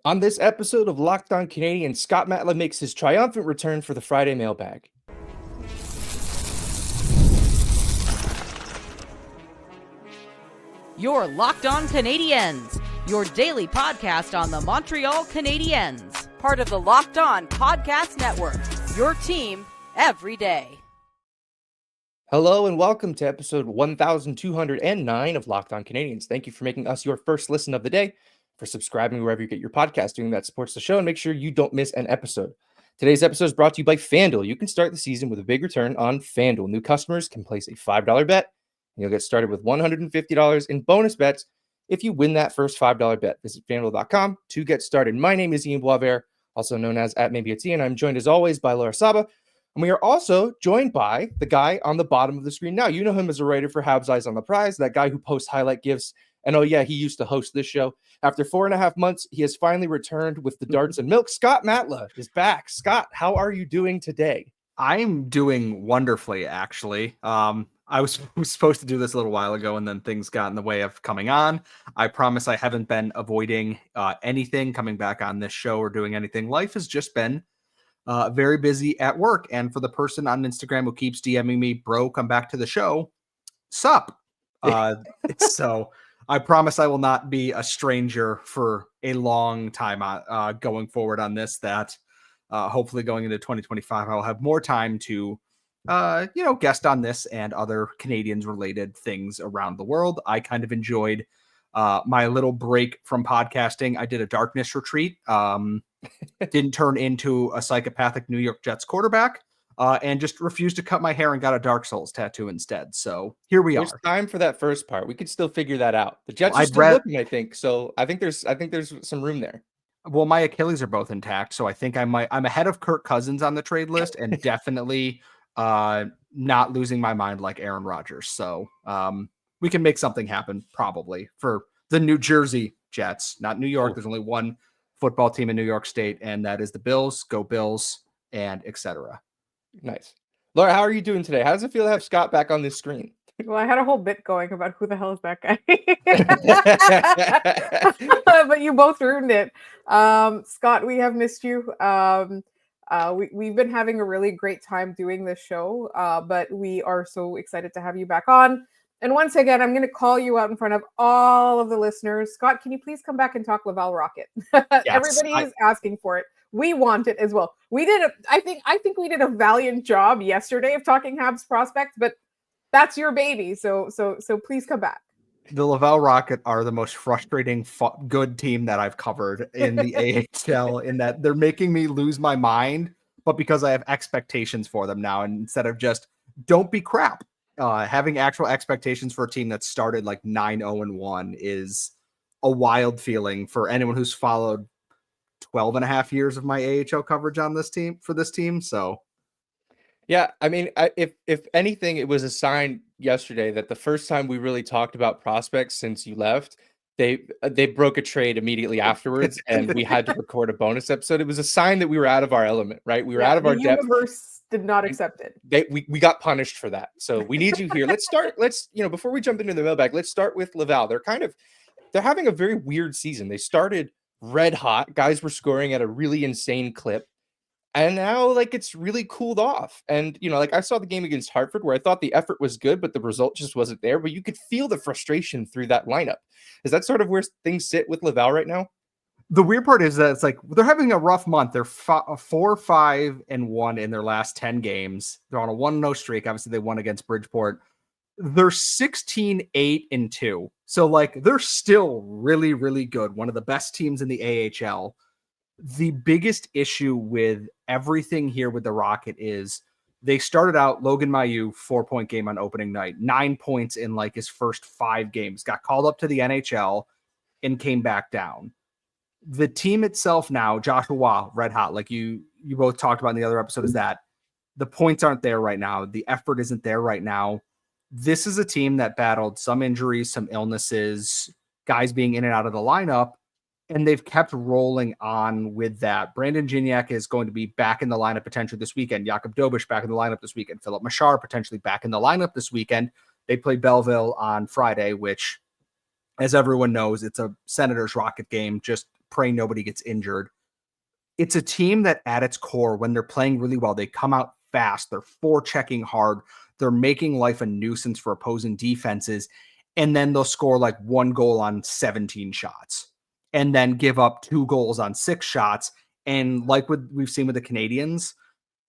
On this episode of Locked On Canadiens, Scott Matla makes his triumphant return for the Friday mailbag. You're Locked On Canadiens, your daily podcast on the Montreal Canadiens, part of the Locked On Podcast Network, your team every day. Hello and welcome to episode 1209 of Locked On Canadiens. Thank you for making us your first listen of the day, for subscribing wherever you get your podcast, doing that supports the show, and make sure you don't miss an episode. Today's episode is brought to you by FanDuel. You can start the season with a big return on FanDuel. New customers can place a $5 bet, and you'll get started with $150 in bonus bets if you win that first $5 bet. Visit FanDuel.com to get started. My name is Ian Boisvert, also known as @MaybeIt'Ian, and I'm joined as always by Laura Saba. And we are also joined by the guy on the bottom of the screen now. You know him as a writer for Habs Eyes on the Prize, that guy who posts highlight gifs. And oh yeah, he used to host this show. After 4.5 months, he has finally returned with the darts and milk. Scott Matla is back. Scott, how are you doing today? I'm doing wonderfully, actually. I was supposed to do this a little while ago, and then things got in the way of coming on. I promise I haven't been avoiding anything, coming back on this show or doing anything. Life has just been very busy at work. And for the person on Instagram who keeps DMing me, bro, come back to the show, sup. So I promise I will not be a stranger for a long time going forward on this, that hopefully going into 2025, I'll have more time to, guest on this and other Canadians related things around the world. I kind of enjoyed my little break from podcasting. I did a darkness retreat. Didn't turn into a psychopathic New York Jets quarterback, and just refused to cut my hair and got a Dark Souls tattoo instead. So here we There's are. time for that first part. We could still figure that out. The Jets are still looking, I think. So I think there's some room there. Well, my Achilles are both intact, so I think I'm ahead of Kirk Cousins on the trade list, and definitely not losing my mind like Aaron Rodgers. So we can make something happen probably for the New Jersey Jets, not New York. There's only one football team in New York State, and that is the Bills. Go Bills, and etc. Nice. Laura, how are you doing today? How does it feel to have Scott back on this screen? Well, I had a whole bit going about who the hell is that guy. But you both ruined it. Scott, we have missed you. We've been having a really great time doing this show, but we are so excited to have you back on. And once again, I'm going to call you out in front of all of the listeners. Scott, can you please come back and talk Laval Rocket? Yes, everybody is asking for it. We want it as well. We did I think we did a valiant job yesterday of talking Habs prospects, but that's your baby. So please come back. The Laval Rocket are the most frustrating good team that I've covered in the AHL, in that they're making me lose my mind, but because I have expectations for them now, and instead of just don't be crap. Having actual expectations for a team that started like 9-0-1 is a wild feeling for anyone who's followed 12 and a half years of my AHL coverage on this team for this team. So, yeah, I mean, if anything, it was a sign yesterday that the first time we really talked about prospects since you left, they broke a trade immediately afterwards, and we had to record a bonus episode. It was a sign that we were out of our element, right? We were out of our depth. The universe did not accept it. We got punished for that. So we need you here. Before we jump into the mailbag, let's start with Laval. They're having a very weird season. They started red hot. Guys were scoring at a really insane clip. And now, it's really cooled off. And, I saw the game against Hartford where I thought the effort was good, but the result just wasn't there. But you could feel the frustration through that lineup. Is that sort of where things sit with Laval right now? The weird part is that it's like they're having a rough month. They're 4-5-1 in their last 10 games. They're on a 1-0 streak. Obviously, they won against Bridgeport. They're 16-8-2. So, they're still really, really good. One of the best teams in the AHL. The biggest issue with everything here with the Rocket is they started out Logan Mailloux, 4-point game on opening night, 9 points in his first 5 games, got called up to the NHL and came back down. The team itself now, Joshua, red hot, like you both talked about in the other episode, is that the points aren't there right now. The effort isn't there right now. This is a team that battled some injuries, some illnesses, guys being in and out of the lineup, and they've kept rolling on with that. Brandon Gignac is going to be back in the lineup potentially this weekend. Jakub Dobiš back in the lineup this weekend. Philip Machar potentially back in the lineup this weekend. They play Belleville on Friday, which, as everyone knows, it's a Senators Rocket game, just pray nobody gets injured. It's a team that at its core, when they're playing really well, they come out fast, they're forechecking hard, they're making life a nuisance for opposing defenses, and then they'll score like 1 goal on 17 shots and then give up 2 goals on 6 shots. And like what we've seen with the Canadiens,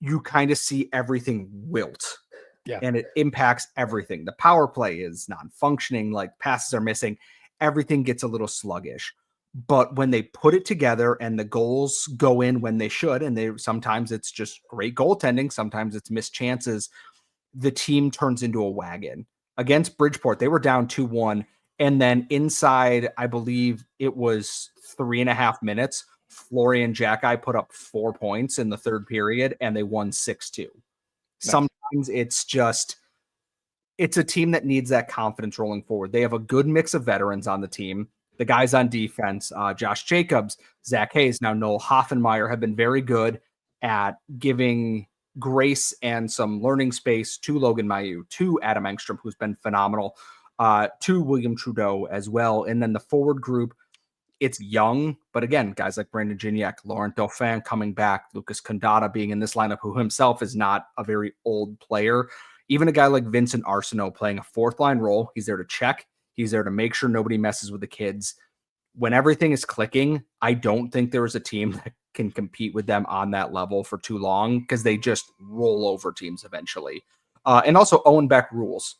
you kind of see everything wilt. Yeah. And it impacts everything. The power play is non-functioning, like passes are missing. Everything gets a little sluggish. But when they put it together and the goals go in when they should, and sometimes it's just great goaltending, sometimes it's missed chances, the team turns into a wagon. Against Bridgeport, they were down 2-1. And then inside, I believe it was 3.5 minutes, Florian Jacki put up 4 points in the third period, and they won 6-2. Nice. Sometimes it's a team that needs that confidence rolling forward. They have a good mix of veterans on the team. The guys on defense, Josh Jacobs, Zach Hayes, now Noel Hoffenmeyer, have been very good at giving grace and some learning space to Logan Mailloux, to Adam Engstrom, who's been phenomenal, to William Trudeau as well. And then the forward group, it's young, but again, guys like Brandon Gignac, Laurent Dauphin coming back, Lucas Condon being in this lineup, who himself is not a very old player. Even a guy like Vincent Arsenault playing a fourth line role. He's there to check. He's there to make sure nobody messes with the kids. When everything is clicking, I don't think there is a team that can compete with them on that level for too long, because they just roll over teams eventually. And also Owen Beck rules.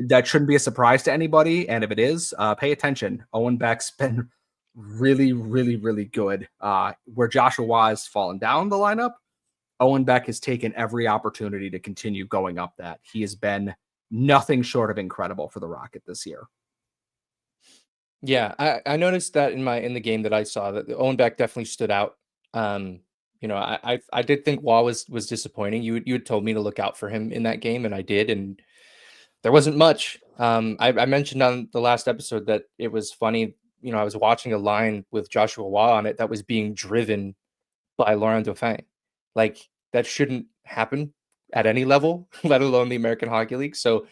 That shouldn't be a surprise to anybody. And if it is, pay attention. Owen Beck's been really, really, really good. Where Joshua Waugh has fallen down the lineup, Owen Beck has taken every opportunity to continue going up that. He has been nothing short of incredible for the Rocket this year. Yeah, I noticed that in the game that I saw, that Owen Beck definitely stood out. I did think Waugh was disappointing. You had told me to look out for him in that game, and I did, and there wasn't much. I mentioned on the last episode that it was funny. I was watching a line with Joshua Waugh on it that was being driven by Laurent Dauphin. Like, that shouldn't happen at any level, let alone the American Hockey League. So,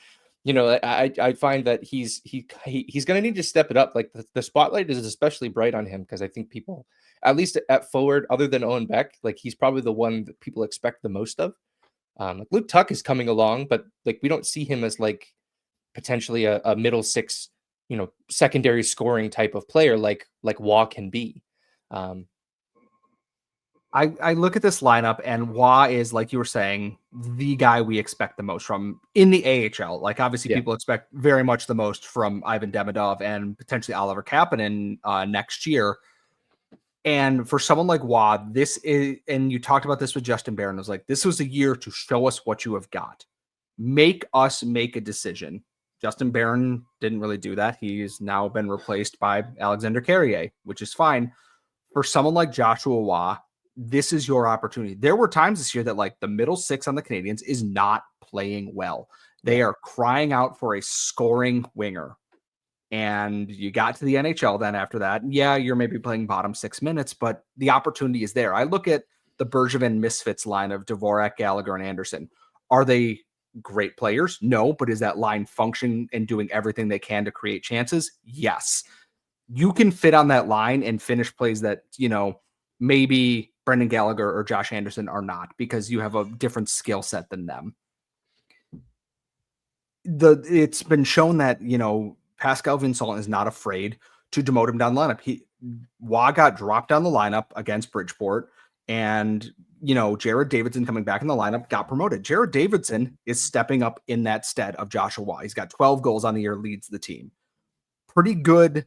I find that he's going to need to step it up. Like, the spotlight is especially bright on him, because I think people, at least at forward, other than Owen Beck, like, he's probably the one that people expect the most of. Like, Luke Tuck is coming along, but like, we don't see him as like potentially a middle six, secondary scoring type of player like Waugh can be. I look at this lineup, and Waugh is, like you were saying, the guy we expect the most from in the AHL. Like, obviously, people expect very much the most from Ivan Demidov and potentially Oliver Kapanen next year. And for someone like Waugh, this is, and you talked about this with Justin Barron, was like, this was a year to show us what you have got. Make us make a decision. Justin Barron didn't really do that. He's now been replaced by Alexander Carrier, which is fine. For someone like Joshua Waugh, this is your opportunity. There were times this year that, like, the middle six on the Canadiens is not playing well. They are crying out for a scoring winger. And you got to the NHL then after that. Yeah, you're maybe playing bottom 6 minutes, but the opportunity is there. I look at the Bergevin Misfits line of Dvorak, Gallagher, and Anderson. Are they great players? No, but is that line functioning and doing everything they can to create chances? Yes. You can fit on that line and finish plays that, maybe Brendan Gallagher or Josh Anderson are not, because you have a different skill set than them. It's been shown that, Pascal Vincent is not afraid to demote him down the lineup. Waugh got dropped down the lineup against Bridgeport, and, Jared Davidson coming back in the lineup got promoted. Jared Davidson is stepping up in that stead of Joshua Waugh. He's got 12 goals on the year, leads the team. Pretty good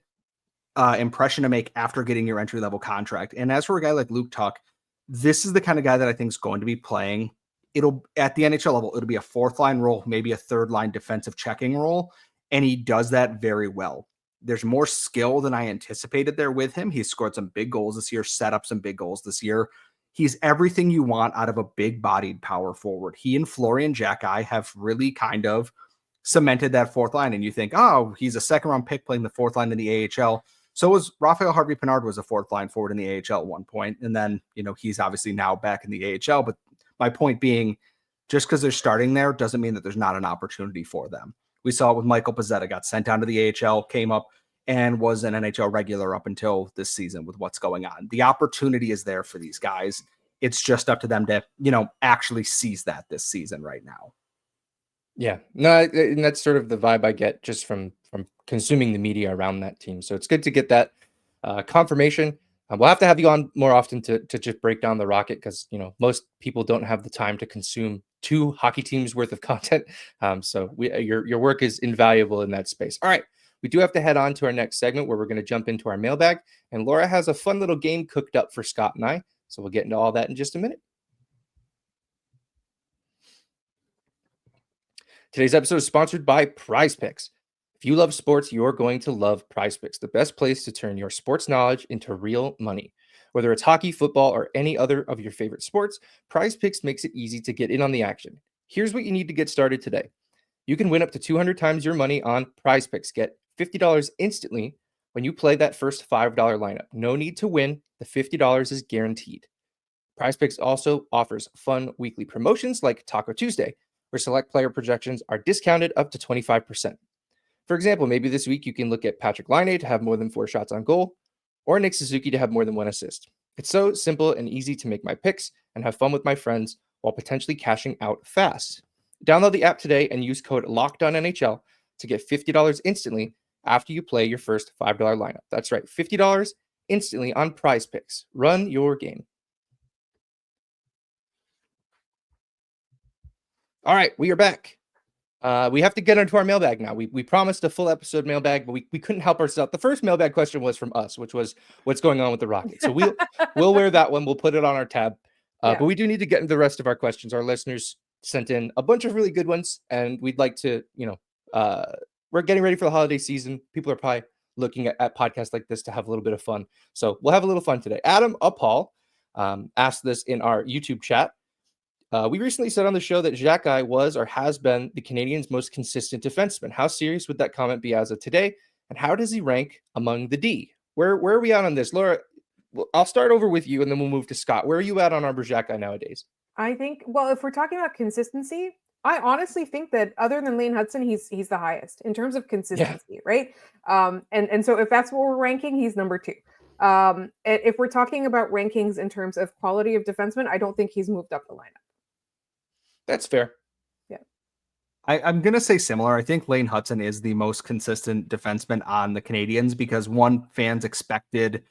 impression to make after getting your entry-level contract. And as for a guy like Luke Tuck, this is the kind of guy that I think is going to be playing. At the NHL level, it'll be a fourth line role, maybe a third line defensive checking role. And he does that very well. There's more skill than I anticipated there with him. He's scored some big goals this year, set up some big goals this year. He's everything you want out of a big-bodied power forward. He and Florian Jacki have really kind of cemented that fourth line. And you think, oh, he's a second-round pick playing the fourth line in the AHL. So was Raphael Harvey-Pinard, was a fourth line forward in the AHL at one point. And then, he's obviously now back in the AHL. But my point being, just because they're starting there doesn't mean that there's not an opportunity for them. We saw it with Michael Pezzetta, got sent down to the AHL, came up and was an NHL regular up until this season with what's going on. The opportunity is there for these guys. It's just up to them to, actually seize that this season right now. Yeah, no, and that's sort of the vibe I get just from consuming the media around that team. So it's good to get that confirmation. We'll have to have you on more often to just break down the Rocket because most people don't have the time to consume 2 hockey teams worth of content. So your work is invaluable in that space. All right, we do have to head on to our next segment where we're going to jump into our mailbag, and Laura has a fun little game cooked up for Scott and I. So we'll get into all that in just a minute. Today's episode is sponsored by PrizePicks. If you love sports, you're going to love PrizePicks, the best place to turn your sports knowledge into real money. Whether it's hockey, football, or any other of your favorite sports, PrizePicks makes it easy to get in on the action. Here's what you need to get started today. You can win up to 200 times your money on PrizePicks. Get $50 instantly when you play that first $5 lineup. No need to win. The $50 is guaranteed. PrizePicks also offers fun weekly promotions like Taco Tuesday, where select player projections are discounted up to 25%. For example, maybe this week you can look at Patrick Laine to have more than 4 shots on goal, or Nick Suzuki to have more than 1 assist. It's so simple and easy to make my picks and have fun with my friends while potentially cashing out fast. Download the app today and use code LOCKEDONNHL to get $50 instantly after you play your first $5 lineup. That's right, $50 instantly on PrizePicks. Run your game. All right, we are back. We have to get into our mailbag now. We promised a full episode mailbag, but we couldn't help ourselves. The first mailbag question was from us, which was what's going on with the Rocket. So we'll wear that one. We'll put it on our tab. But we do need to get into the rest of our questions. Our listeners sent in a bunch of really good ones, and we'd like to, we're getting ready for the holiday season. People are probably looking at podcasts like this to have a little bit of fun. So we'll have a little fun today. Adam Upall asked this in our YouTube chat. We recently said on the show that Xhekaj was or has been the Canadiens' most consistent defenseman. How serious would that comment be as of today? And how does he rank among the D? Where are we at on this? Laura, I'll start over with you and then we'll move to Scott. Where are you at on Arber Xhekaj nowadays? I think, well, if we're talking about consistency, I honestly think that other than Lane Hudson, he's the highest in terms of consistency, right? And so if that's what we're ranking, he's number 2. If we're talking about rankings in terms of quality of defenseman, I don't think he's moved up the lineup. That's fair. Yeah. I'm going to say similar. I think Lane Hudson is the most consistent defenseman on the Canadiens because fans expected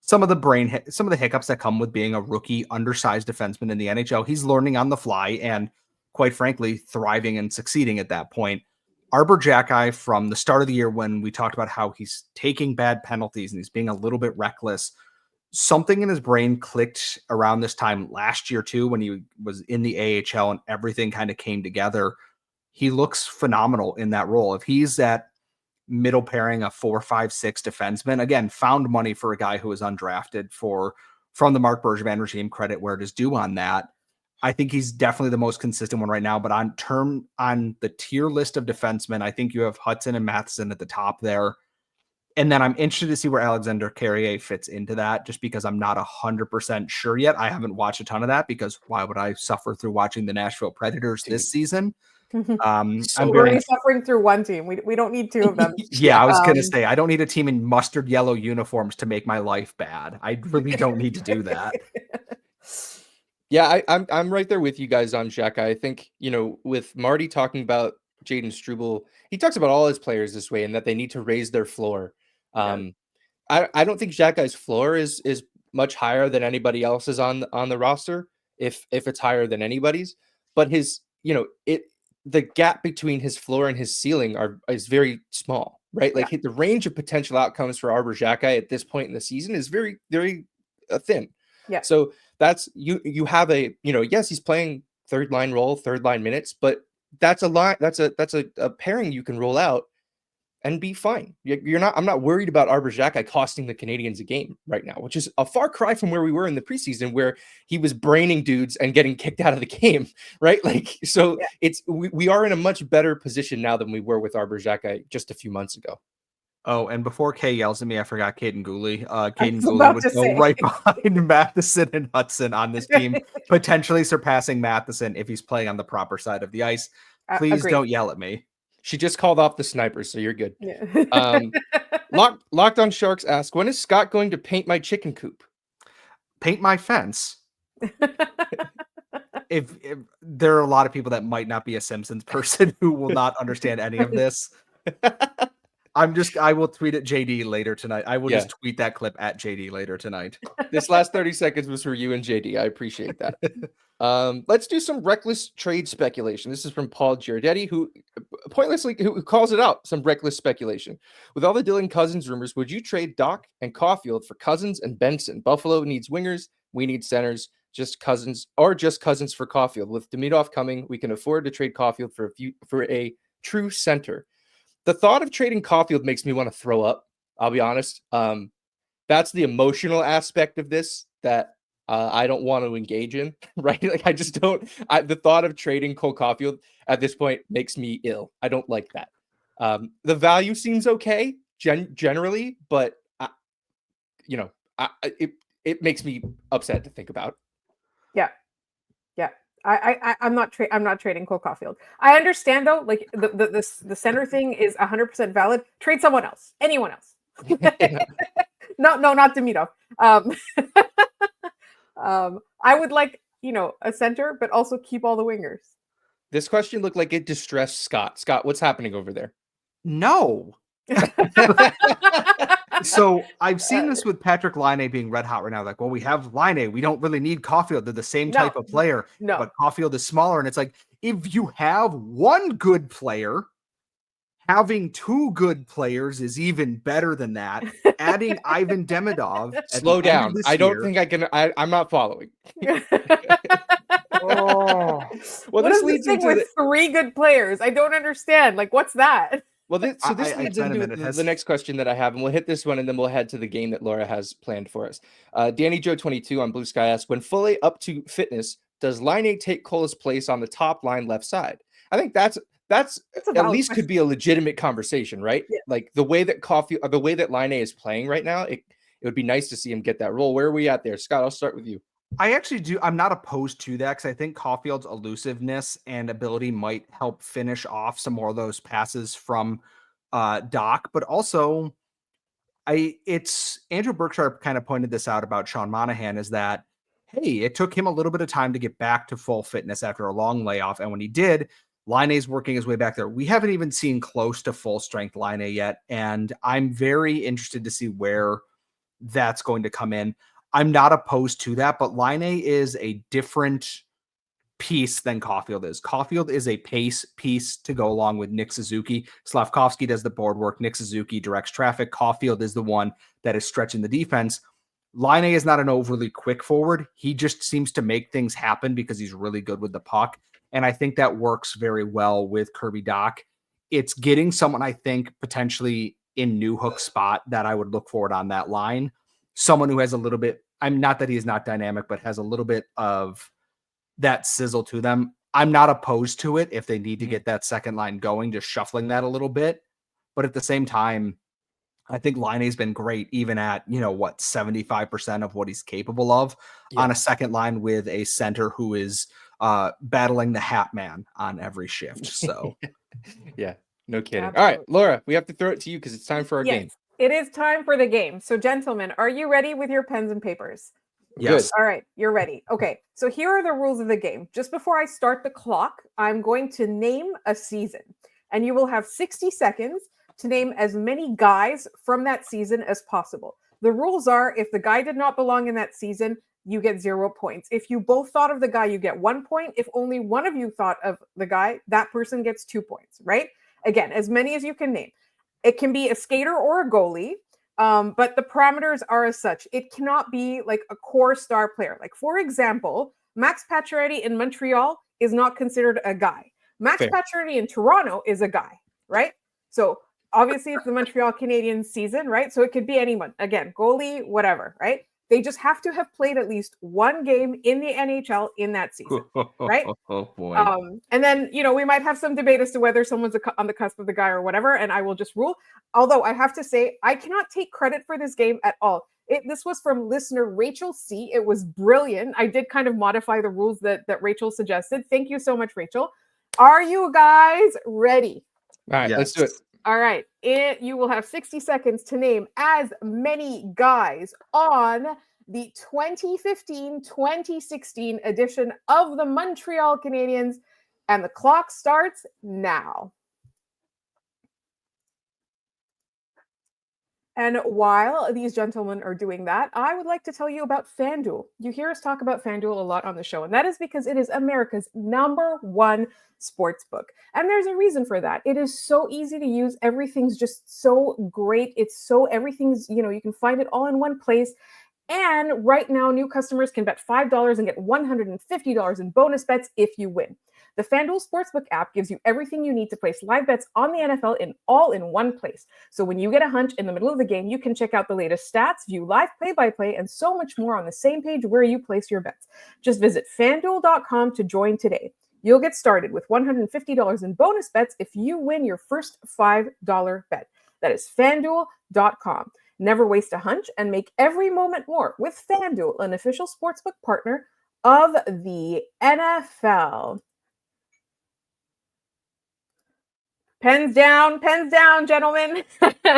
some of the hiccups that come with being a rookie undersized defenseman in the NHL. He's learning on the fly and quite frankly, thriving and succeeding at that point. Arber Xhekaj from the start of the year when we talked about how he's taking bad penalties and he's being a little bit reckless, something in his brain clicked around this time last year too, when he was in the AHL and everything kind of came together. He looks phenomenal in that role. If he's that middle pairing of 4, 5, 6 defensemen, again, found money for a guy who was undrafted from the Marc Bergevin regime, credit where it is due on that. I think he's definitely the most consistent one right now, but on the tier list of defensemen, I think you have Hudson and Matheson at the top there. And then I'm interested to see where Alexander Carrier fits into that, just because I'm not 100% sure yet. I haven't watched a ton of that because why would I suffer through watching the Nashville Predators this season? I'm already suffering through one team. We don't need 2 of them. Yeah, I was going to say, I don't need a team in mustard yellow uniforms to make my life bad. I really don't need to do that. Yeah, I'm right there with you guys on Xhekaj. I think, with Marty talking about Jaden Struble, he talks about all his players this way and that they need to raise their floor. I don't think Xhekaj's floor is much higher than anybody else's on the roster, if it's higher than anybody's. But his, the gap between his floor and his ceiling is very small, right? Like the range of potential outcomes for Arber Xhekaj at this point in the season is very, very thin. Yeah. So that's you have a, yes, he's playing third line minutes, but that's a line, that's a pairing you can roll out and be fine. I'm not worried about Arber Xhekaj costing the Canadiens a game right now, which is a far cry from where we were in the preseason, where he was braining dudes and getting kicked out of the game, right? We are in a much better position now than we were with Arber Xhekaj just a few months ago. Oh, and before Kay yells at me, I forgot Caden Gooley. Caden Gooley would go right behind Matheson and Hudson on this team, potentially surpassing Matheson if he's playing on the proper side of the ice. Please don't yell at me. She just called off the sniper, so you're good. Yeah. Locked on Sharks ask, when is Scott going to paint my chicken coop? Paint my fence. If there are a lot of people that might not be a Simpsons person who will not understand any of this. I will tweet at JD later tonight. I will just tweet that clip at JD later tonight. This last 30 seconds was for you and JD. I appreciate that. Let's do some reckless trade speculation. This is from Paul Giardetti, who calls it out, some reckless speculation. With all the Dylan Cousins rumors, would you trade Doc and Coffield for Cousins and Benson? Buffalo needs wingers. We need centers. Just Cousins for Coffield. With Demidov coming, we can afford to trade Coffield for a true center. The thought of trading Coffield makes me want to throw up. I'll be honest. That's the emotional aspect of this that I don't want to engage in, right? Like I just don't. The thought of trading Cole Coffield at this point makes me ill. I don't like that. The value seems okay generally, but it makes me upset to think about. Yeah. I'm not trading Cole Coffield. I understand though, like the center thing is 100% valid. Trade someone else, anyone else. Not Demidov. I would like, a center, but also keep all the wingers. This question looked like it distressed Scott. Scott, what's happening over there? No. So I've seen this with Patrick Laine being red hot right now. Like, well, we have Laine. We don't really need Coffield. They're the same type of player, but Coffield is smaller. And it's like, if you have one good player, having two good players is even better than that. Adding Ivan Demidov. Slow down. I don't think I can. I'm not following. Well, this leads into three good players. I don't understand. Like, what's that? Well, this leads into the next question that I have, and we'll hit this one, and then we'll head to the game that Laura has planned for us. Danny Joe 22 on Blue Sky asks, when fully up to fitness, does Laine take Cole's place on the top line left side? I think that's at least could be a legitimate conversation, right? Yeah. Like the way that Laine is playing right now, it would be nice to see him get that role. Where are we at there, Scott? I'll start with you. I actually do. I'm not opposed to that because I think Coffield's elusiveness and ability might help finish off some more of those passes from Doc. But also, it's Andrew Berkshire kind of pointed this out about Sean Monahan is that, hey, it took him a little bit of time to get back to full fitness after a long layoff. And when he did, Laine's working his way back there. We haven't even seen close to full strength Laine yet. And I'm very interested to see where that's going to come in. I'm not opposed to that, but Laine is a different piece than Coffield is. Coffield is a pace piece to go along with Nick Suzuki. Slavkovsky does the board work. Nick Suzuki directs traffic. Coffield is the one that is stretching the defense. Laine is not an overly quick forward. He just seems to make things happen because he's really good with the puck. And I think that works very well with Kirby Dach. It's getting someone, I think, potentially in Newhook's spot that I would look forward on that line. Someone who has a little bit, I'm not that he is not dynamic, but has a little bit of that sizzle to them. I'm not opposed to it if they need to get that second line going, just shuffling that a little bit. But at the same time, I think Laine's been great, even at, 75% of what he's capable of on a second line with a center who is battling the Hat Man on every shift. So, yeah, no kidding. Absolutely. All right, Laura, we have to throw it to you because it's time for our game. It is time for the game. So, gentlemen, are you ready with your pens and papers? Yes. Good. All right, you're ready. Okay, so here are the rules of the game. Just before I start the clock, I'm going to name a season, and you will have 60 seconds to name as many guys from that season as possible. The rules are, if the guy did not belong in that season, you get 0 points. If you both thought of the guy, you get 1 point. If only one of you thought of the guy, that person gets 2 points, right? Again, as many as you can name. It can be a skater or a goalie, but the parameters are as such. It cannot be like a core star player. Like, for example, Max Pacioretty in Montreal is not considered a guy. Max Pacioretty in Toronto is a guy, right? So obviously it's the Montreal Canadiens season, right? So it could be anyone. Again, goalie, whatever, right? They just have to have played at least one game in the NHL in that season, right? Oh boy. And then, we might have some debate as to whether someone's on the cusp of the guy or whatever, and I will just rule. Although I have to say, I cannot take credit for this game at all. This was from listener Rachel C. It was brilliant. I did kind of modify the rules that Rachel suggested. Thank you so much, Rachel. Are you guys ready? All right, let's do it. All right. You will have 60 seconds to name as many guys on the 2015-2016 edition of the Montreal Canadiens, and the clock starts now. And while these gentlemen are doing that, I would like to tell you about FanDuel. You hear us talk about FanDuel a lot on the show, and that is because it is America's #1 sports book. And there's a reason for that. It is so easy to use. Everything's just so great. Everything's, you can find it all in one place. And right now, new customers can bet $5 and get $150 in bonus bets if you win. The FanDuel Sportsbook app gives you everything you need to place live bets on the NFL all in one place. So when you get a hunch in the middle of the game, you can check out the latest stats, view live play-by-play, and so much more on the same page where you place your bets. Just visit FanDuel.com to join today. You'll get started with $150 in bonus bets if you win your first $5 bet. That is FanDuel.com. Never waste a hunch and make every moment more with FanDuel, an official sportsbook partner of the NFL. Pens down, gentlemen.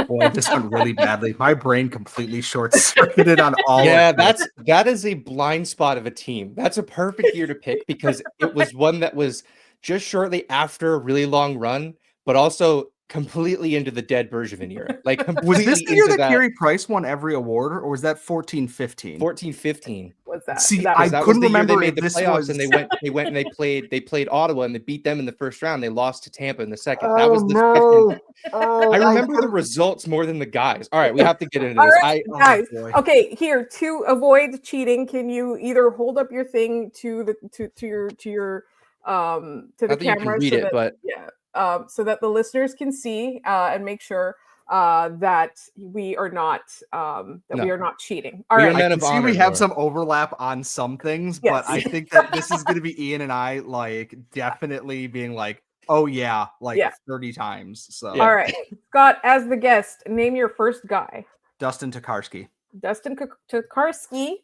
Boy, this went really badly. My brain completely short-circuited on all. Yeah, that is a blind spot of a team. That's a perfect year to pick because it was one that was just shortly after a really long run, but also completely into the dead Bergevin era. Like was this the year that Carey Price won every award, or was that 14-15? 14-15. Was that? See, I couldn't remember. They made the playoffs and they went and they played Ottawa and they beat them in the first round. They lost to Tampa in the second. That was the second. I remember the results more than the guys. All right, we have to get into this. Right, guys. Okay, here to avoid cheating, can you either hold up your thing to the camera so that the listeners can see and make sure that we are not we are not cheating. All right. I can see we have some overlap on some things, yes. But I think that this is going to be Ian and I like definitely being like, oh yeah, 30 times. So all right, Scott, as the guest, name your first guy. Dustin Tokarski. Dustin Tokarski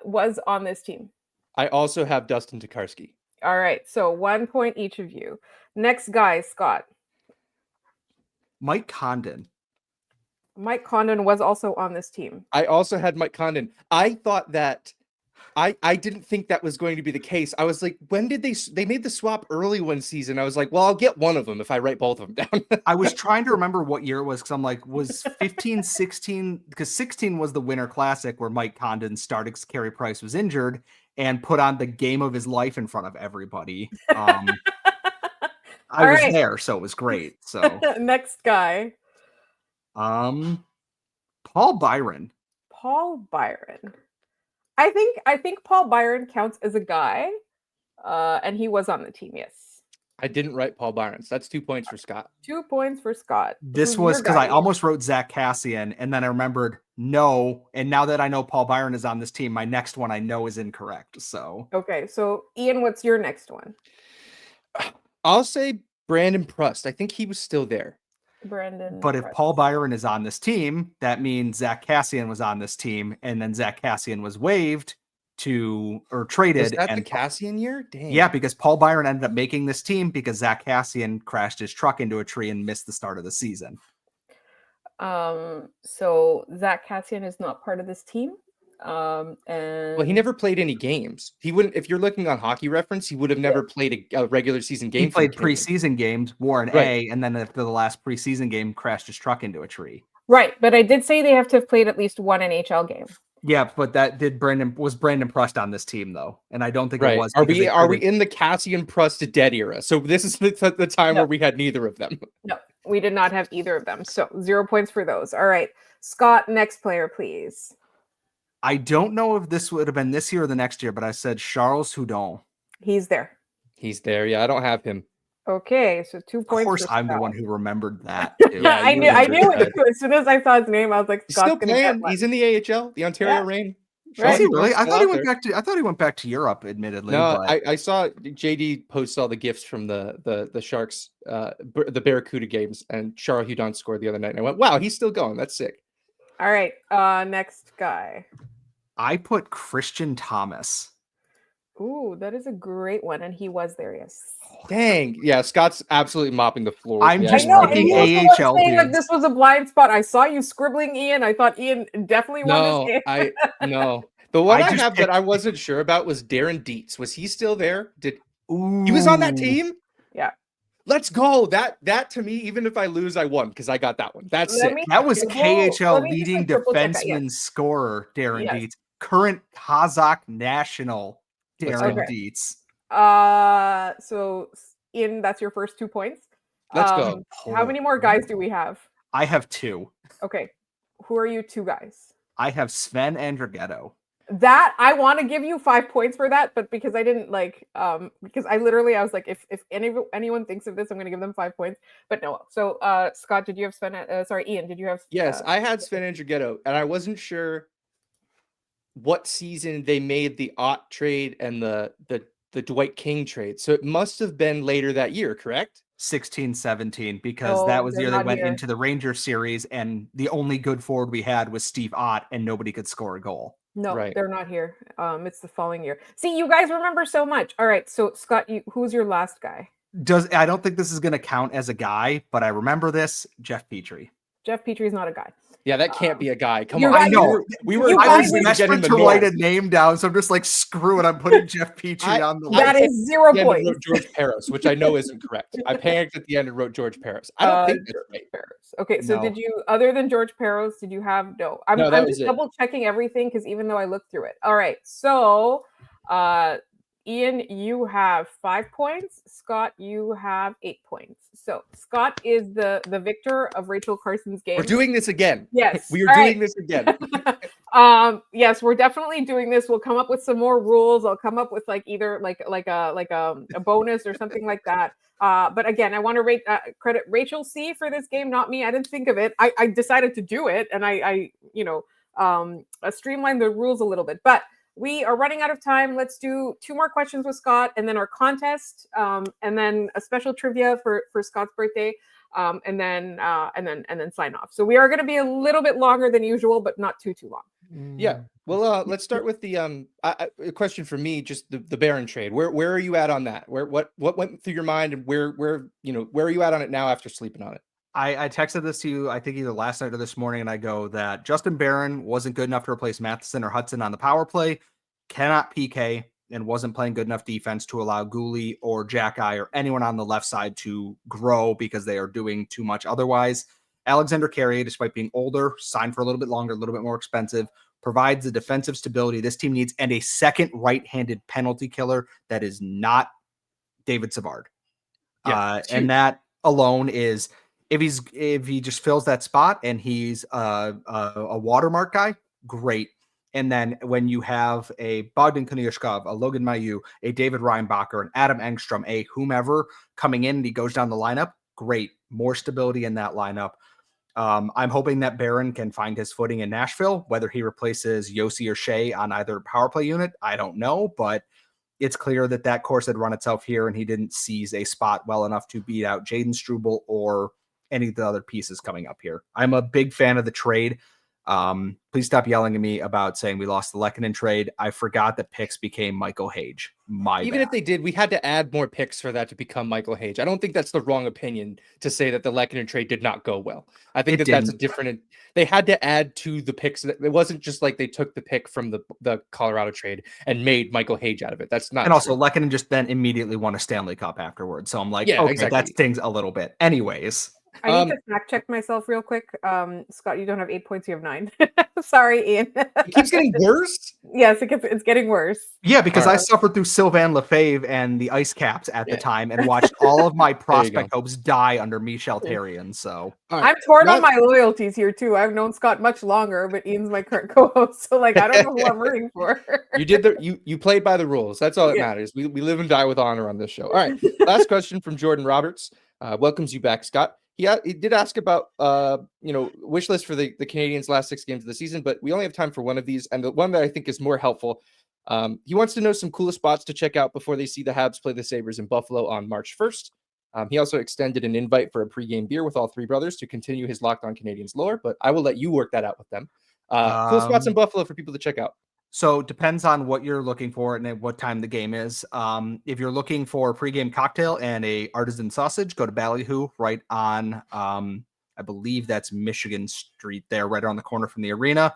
was on this team. I also have Dustin Tokarski. All right, so 1 point each of you. Next guy, Scott. Mike Condon. Mike Condon was also on this team. I also had Mike Condon. I thought that I didn't think that was going to be the case. I was like, when did they made the swap early one season? I was like, well, I'll get one of them if I write both of them down. I was trying to remember what year it was because I'm like, was 15, 16, because 16 was the Winter Classic where Mike Condon started because Carey Price was injured and put on the game of his life in front of everybody. I was there, so it was great. So next guy. Paul Byron. Paul Byron. I think Paul Byron counts as a guy, and he was on the team. Yes. I didn't write Paul Byron, so that's 2 points for Scott. 2 points for Scott. This was because I almost wrote Zach Kassian, and then I remembered no. And now that I know Paul Byron is on this team, my next one I know is incorrect. So okay, so Ian, what's your next one? I'll say Brandon Prust. I think he was still there. But if Paul Byron is on this team, that means Zach Kassian was on this team, and then Zach Kassian was waived or traded. Was that the Kassian year? Dang. Yeah, because Paul Byron ended up making this team because Zach Kassian crashed his truck into a tree and missed the start of the season. So Zach Kassian is not part of this team. And well, he never played any games. He wouldn't. If you're looking on Hockey Reference, he would have never played a regular season game. He played preseason games, wore an A, and then after the last preseason game, crashed his truck into a tree. Right, but I did say they have to have played at least one NHL game. Yeah, but Brandon Prust on this team though, and I don't think it was. Are we in the Kassian Prust dead era? So this is the time where we had neither of them. No, we did not have either of them. So 0 points for those. All right, Scott, next player, please. I don't know if this would have been this year or the next year, but I said Charles Hudon. He's there. Yeah, I don't have him. Okay, so 2 points. Of course, I'm the one who remembered that. Yeah, I knew it. As soon as I saw his name, I was like, he's still playing. He's in the AHL, the Ontario Reign. Is he really? I thought he went back to. I thought he went back to Europe. Admittedly, no. I saw JD post all the gifts from the Sharks, the Barracuda games, and Charles Hudon scored the other night. And I went, wow, he's still going. That's sick. All right, next guy. I put Christian Thomas. Ooh, that is a great one, and he was there. Yes. Dang. Yeah, Scott's absolutely mopping the floor. I'm with just I the know, actual and picking you numbers. were AHL saying that dudes. this was a blind spot. I saw you scribbling Ian. I thought Ian definitely won this No, game. no. The one I I just have that picked- I wasn't sure about was Darren Dietz. Was he still there? Ooh. He was on that team? Yeah. Let's go. That to me, even if I lose, I won because I got that one. That's Let sick. me That was let KHL me just, leading like, triple check that. defenseman Yes. scorer, Darren Yes. Dietz. Current Kazakh national, Let's Darren go. Dietz. So Ian, that's your first 2 points. Let's go. How many more guys do we have? I have 2. Okay. Who are you 2 guys? I have Sven Andrighetto. That I want to give you 5 points for that, but because I didn't because I was like, if anyone thinks of this, I'm gonna give them 5 points. But no. So Scott, did you have Ian, did you have Yes, I had Sven Andrighetto, and I wasn't sure what season they made the Ott trade and the Dwight King trade. So it must have been later that year, correct? 16-17, because No, that was the they're year they not went here. into the Ranger series, and the only good forward we had was Steve Ott, and nobody could score a goal. No, Right. they're not here. It's the following year. See, you guys remember so much. All right, so Scott, who's your last guy? I don't think this is going to count as a guy, but I remember this. Jeff Petrie. Jeff Petrie's not a guy. Yeah, that can't be a guy. Come you on. guys- I know. We were you I guys- was getting desperate the to write a north. name down, so I'm just like, screw it. I'm putting Jeff Petrie on the list. That is 0 At the end points. wrote George Paris, which I know isn't correct. I panicked at the end and wrote George Paris. I don't think that's right. Peros. Okay, so No. did you, other than George Peros, did you have no? I'm that was just it. double checking everything because even though I looked through it. All right, so Ian, you have 5 points. Scott, you have 8 points. So Scott is the victor of Rachel Carson's game. We're doing this again. Yes, We are all doing right. this again. Yes, we're definitely doing this. We'll come up with some more rules. I'll come up with either a bonus or something like that. But again, I want to credit Rachel C for this game, not me. I didn't think of it. I decided to do it, and I streamlined the rules a little bit. But we are running out of time. Let's do 2 more questions with Scott, and then our contest, and then a special trivia for Scott's birthday. And then sign off. So we are going to be a little bit longer than usual, but not too long. Yeah. Well, let's start with the a question for me, just the Barron trade. Where are you at on that? What went through your mind, and where are you at on it now after sleeping on it? I texted this to you, I think either last night or this morning, and I go that Justin Barron wasn't good enough to replace Matheson or Hudson on the power play, cannot PK, and wasn't playing good enough defense to allow Gooley or Jack-Eye or anyone on the left side to grow because they are doing too much otherwise. Alexander Carrier, despite being older, signed for a little bit longer, a little bit more expensive, provides the defensive stability this team needs, and a second right-handed penalty killer that is not David Savard. Yeah, and that alone is, if he just fills that spot and he's a watermark guy, great. And then when you have a Bogdan Konechkov, a Logan Mailloux, a David Reinbacher, an Adam Engstrom, a whomever coming in and he goes down the lineup, great. More stability in that lineup. I'm hoping that Barron can find his footing in Nashville. Whether he replaces Yossi or Shea on either power play unit, I don't know, but it's clear that course had run itself here and he didn't seize a spot well enough to beat out Jaden Struble or any of the other pieces coming up here. I'm a big fan of the trade. Please stop yelling at me about saying we lost the Lehkonen trade. I forgot that picks became Michael Hage. Even if they did, we had to add more picks for that to become Michael Hage. I don't think that's the wrong opinion to say that the Lehkonen trade did not go well. I think that's a different. They had to add to the picks. It wasn't just like they took the pick from the Colorado trade and made Michael Hage out of it. That's not. And also, Lehkonen just then immediately won a Stanley Cup afterwards. So I'm like, yeah, okay, exactly. that stings a little bit. Anyways. I need to fact check myself real quick. Scott, you don't have 8 points, you have 9. Sorry, Ian. It keeps getting worse. Yes, it's getting worse. Yeah, because I suffered through Sylvain Lefebvre and the Ice Caps at the time and watched all of my prospect hopes die under Michel Therrien. So I'm torn on my loyalties here too. I've known Scott much longer, but Ian's my current co-host, so I don't know who I'm rooting for. You played by the rules. That's all that matters. We live and die with honor on this show. All right. Last question from Jordan Roberts. Welcomes you back, Scott. He did ask about wish list for the Canadiens' last 6 games of the season, but we only have time for one of these, and the one that I think is more helpful. He wants to know some coolest spots to check out before they see the Habs play the Sabres in Buffalo on March 1st. He also extended an invite for a pregame beer with all 3 brothers to continue his Locked On Canadiens lore, but I will let you work that out with them. Cool spots in Buffalo for people to check out. So it depends on what you're looking for and at what time the game is. If you're looking for a pregame cocktail and a artisan sausage, go to Ballyhoo right on, I believe that's Michigan Street there, right around the corner from the arena.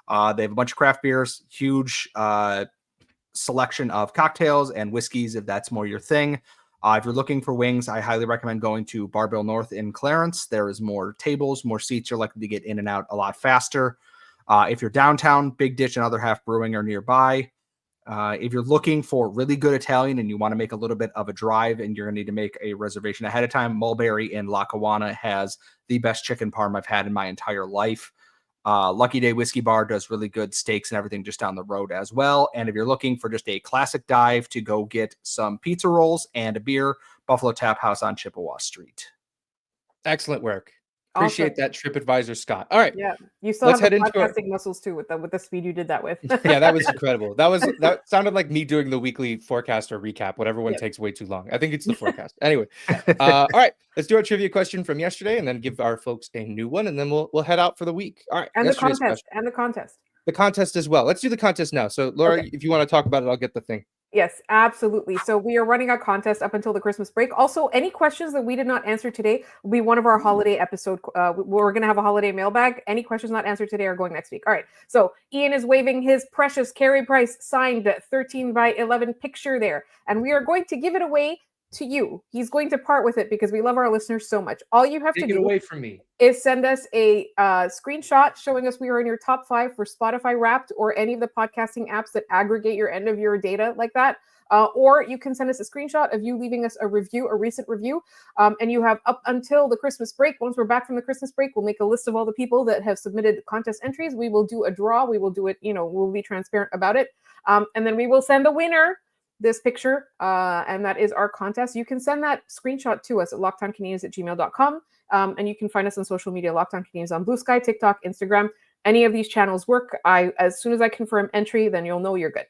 They have a bunch of craft beers, huge selection of cocktails and whiskeys, if that's more your thing. If you're looking for wings, I highly recommend going to Barbell North in Clarence. There is more tables, more seats. You're likely to get in and out a lot faster. If you're downtown, Big Ditch and Other Half Brewing are nearby. If you're looking for really good Italian and you want to make a little bit of a drive and you're going to need to make a reservation ahead of time, Mulberry in Lackawanna has the best chicken parm I've had in my entire life. Lucky Day Whiskey Bar does really good steaks and everything just down the road as well. And if you're looking for just a classic dive to go get some pizza rolls and a beer, Buffalo Tap House on Chippewa Street. Excellent work. Appreciate Awesome. that, TripAdvisor Scott. All right. Yeah, you still Let's have the head into our- podcasting muscles too with the speed you did that with. Yeah, that was incredible. That sounded like me doing the weekly forecast or recap, whatever one takes way too long. I think it's the forecast. Anyway, all right, let's do our trivia question from yesterday and then give our folks a new one, and then we'll head out for the week. All right, and the yesterday's contest. question. And the contest. The contest as well. Let's do the contest now. So, Laura, Okay. if you want to talk about it, I'll get the thing. Yes, absolutely. So we are running a contest up until the Christmas break. Also, any questions that we did not answer today will be one of our holiday episode. We're going to have a holiday mailbag. Any questions not answered today are going next week. All right. So Ian is waving his precious Carey Price signed 13x11 picture there, and we are going to give it away to you. He's going to part with it because we love our listeners so much. All you have Take to it do away from me. is send us a screenshot showing us we are in your top 5 for Spotify Wrapped or any of the podcasting apps that aggregate your end of your data like that. Or you can send us a screenshot of you leaving us a review, a recent review. And you have up until the Christmas break. Once we're back from the Christmas break, we'll make a list of all the people that have submitted contest entries. We will do a draw. We will do it, we'll be transparent about it. And then we will send the winner this picture, and that is our contest. You can send that screenshot to us at lockedoncanadiens@gmail.com. And you can find us on social media, Locked On Canadiens on Blue Sky, TikTok, Instagram. Any of these channels work. As soon as I confirm entry, then you'll know you're good.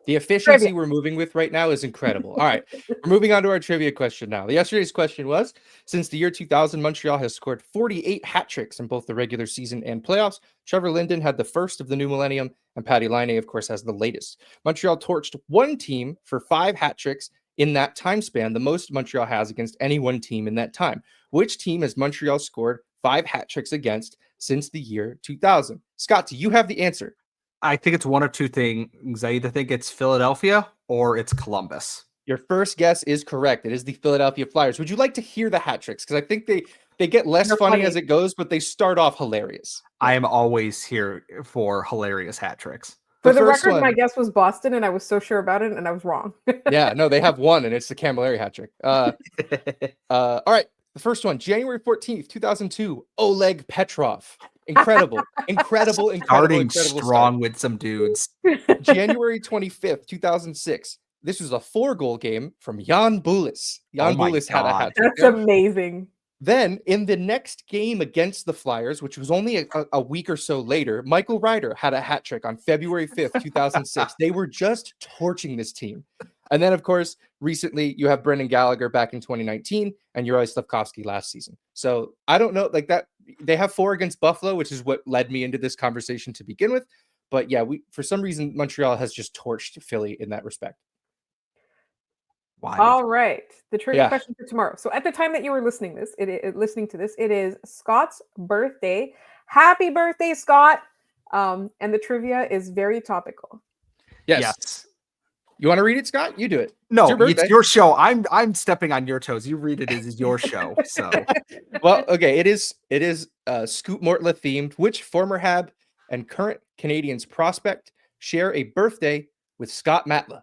The efficiency Trivia. we're moving with right now is incredible. All right, we're moving on to our trivia question now. Yesterday's question was, since the year 2000, Montreal has scored 48 hat tricks in both the regular season and playoffs. Trevor Linden had the first of the new millennium, and Patty Laine, of course, has the latest. Montreal torched one team for 5 hat tricks in that time span, the most Montreal has against any one team in that time. Which team has Montreal scored 5 hat tricks against since the year 2000? Scott, do you have the answer? I think it's one of two things. I either think it's Philadelphia or it's Columbus. Your first guess is correct. It is the Philadelphia Flyers. Would you like to hear the hat tricks? Because I think they get less funny as it goes, but they start off hilarious. I am always here for hilarious hat tricks. For the record, my guess was Boston, and I was so sure about it, and I was wrong. Yeah, no, they have one, and it's the Camilleri hat trick. All right, the first one, January 14th, 2002, Oleg Petrov. Incredible. Starting strong with some dudes. January 25th, 2006. This was a 4-goal game from Jan Bulis. Jan Bulis had a hat trick. That's amazing. Then in the next game against the Flyers, which was only a week or so later, Michael Ryder had a hat trick on February 5th, 2006. They were just torching this team. And then, of course, recently you have Brendan Gallagher back in 2019 and Juraj Slafkovsky last season. So I don't know, like that. They have 4 against Buffalo, which is what led me into this conversation to begin with. But yeah, for some reason, Montreal has just torched Philly in that respect. Wow. All right, the trivia question for tomorrow. So at the time that you were listening to this, it is Scott's birthday. Happy birthday, Scott! And the trivia is very topical. Yes. You want to read it, Scott? You do it. No, it's your show. I'm stepping on your toes. You read it as your show. So, well, okay. It is Scoot Mortla themed. Which former Hab and current Canadiens prospect share a birthday with Scott Matla?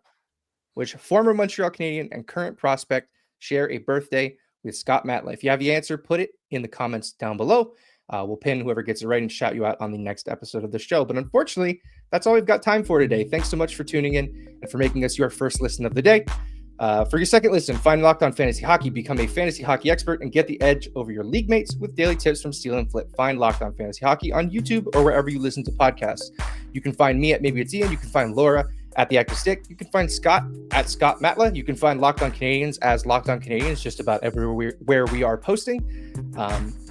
Which former Montreal Canadian and current prospect share a birthday with Scott Matla? If you have the answer, put it in the comments down below. We'll pin whoever gets it right and shout you out on the next episode of the show. But unfortunately, that's all we've got time for today. Thanks so much for tuning in and for making us your first listen of the day. For your second listen, find Locked On Fantasy Hockey, become a fantasy hockey expert, and get the edge over your league mates with daily tips from Steal and Flip. Find Locked On Fantasy Hockey on YouTube or wherever you listen to podcasts. You can find me at Maybe It's Ian. You can find Laura at The Active Stick. You can find Scott at Scott Matla. You can find Locked On Canadiens as Locked On Canadiens just about everywhere where we are posting.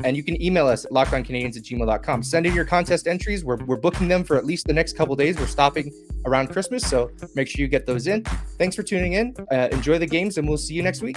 And you can email us at lockedoncanadiens@gmail.com. Send in your contest entries. We're booking them for at least the next couple days. We're stopping around Christmas, so make sure you get those in. Thanks for tuning in. Enjoy the games, and we'll see you next week.